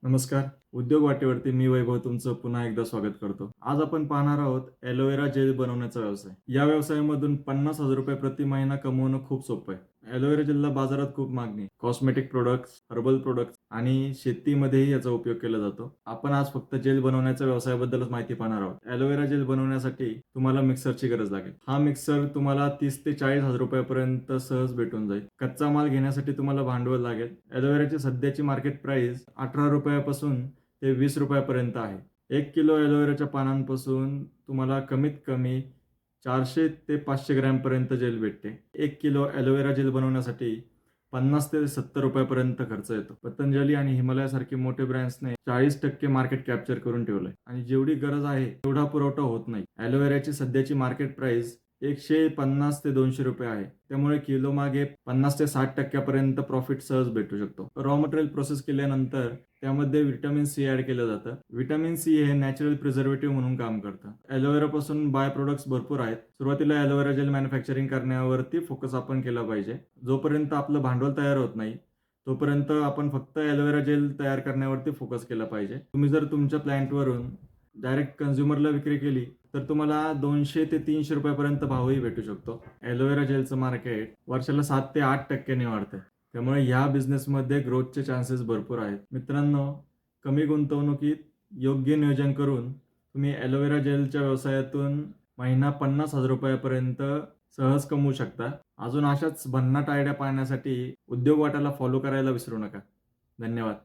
नमस्कार. उद्योग वाटेवरती मी वैभव तुमचं पुन्हा एकदा स्वागत करतो. आज आपण पाहणार आहोत एलोवेरा जेल बनवण्याचा व्यवसाय. या व्यवसायामधून ₹50,000 प्रति महिना कमवणं खूप सोपं आहे. एलोवेरा जेलला बाजारात खूप मागणी आहे. कॉस्मेटिक प्रोडक्ट्स, हर्बल प्रोडक्ट्स आणि शेतीमध्येही याचा उपयोग केला जातो. आपण आज फक्त जेल बनवण्याच्या व्यवसायाबद्दलच माहिती पाहणार आहोत. एलोवेरा जेल बनवण्यासाठी तुम्हाला मिक्सरची गरज लागेल. हा मिक्सर तुम्हाला 30 ते 40,000 रुपयापर्यंत सहज भेटून जाईल. कच्चा माल घेण्यासाठी तुम्हाला भांडवल लागेल. एलोवेराची सध्याची मार्केट प्राइस ₹18 पासून ते ₹20 आहे. 1 किलो एलोवेराच्या पानांपासून तुम्हाला कमीत कमी 400 ते 500 ग्रॅमपर्यंत जेल भेटते. 1 किलो एलोवेरा जेल बनवण्यासाठी 50 ते ₹70 खर्च येतो. पतंजली आणि हिमालयासारखे मोठे ब्रँड्सने 40% मार्केट कॅप्चर करून ठेवलंय आणि जेवढी गरज आहे तेवढा पुरवठा होत नाही. एलोवेराची सध्याची मार्केट प्राइस ₹150 ते ₹200 आहे. त्यामुळे किलो मागे 50 ते 60% पर्यंत प्रॉफिट सहज भेटू शकतो. रॉ मटेरियल प्रोसेस केल्यानंतर त्यामध्ये व्हिटॅमिन सी ॲड केलं जातं. व्हिटॅमिन सी हे नॅचरल प्रिझर्वेटिव्ह म्हणून काम करतं. एलोवेरापासून बाय प्रोडक्ट्स भरपूर आहेत. सुरुवातीला एलोवेरा जेल मॅन्युफॅक्चरिंग करण्यावरती फोकस आपण केला पाहिजे. जोपर्यंत आपलं भांडवल तयार होत नाही, तोपर्यंत आपण फक्त एलोवेरा जेल तयार करण्यावरती फोकस केला पाहिजे. तुम्ही जर तुमच्या प्लांटवरून डायरेक्ट कन्झ्युमरला विक्री केली, तर तुम्हाला ₹200 ते ₹300 पर्यंत भावही भेटू शकतो. एलोवेरा जेलचं मार्केट वर्षाला 7 ते 8% वाढतंय. त्यामुळे ह्या बिझनेसमध्ये ग्रोथचे चान्सेस भरपूर आहेत. मित्रांनो, कमी गुंतवणुकीत योग्य नियोजन करून तुम्ही एलोवेरा जेलच्या व्यवसायातून महिना ₹50,000 पर्यंत सहज कमवू शकता. अजून अशाच भन्नाट आयडिया पाहण्यासाठी उद्योग वाटाला फॉलो करायला विसरू नका. धन्यवाद.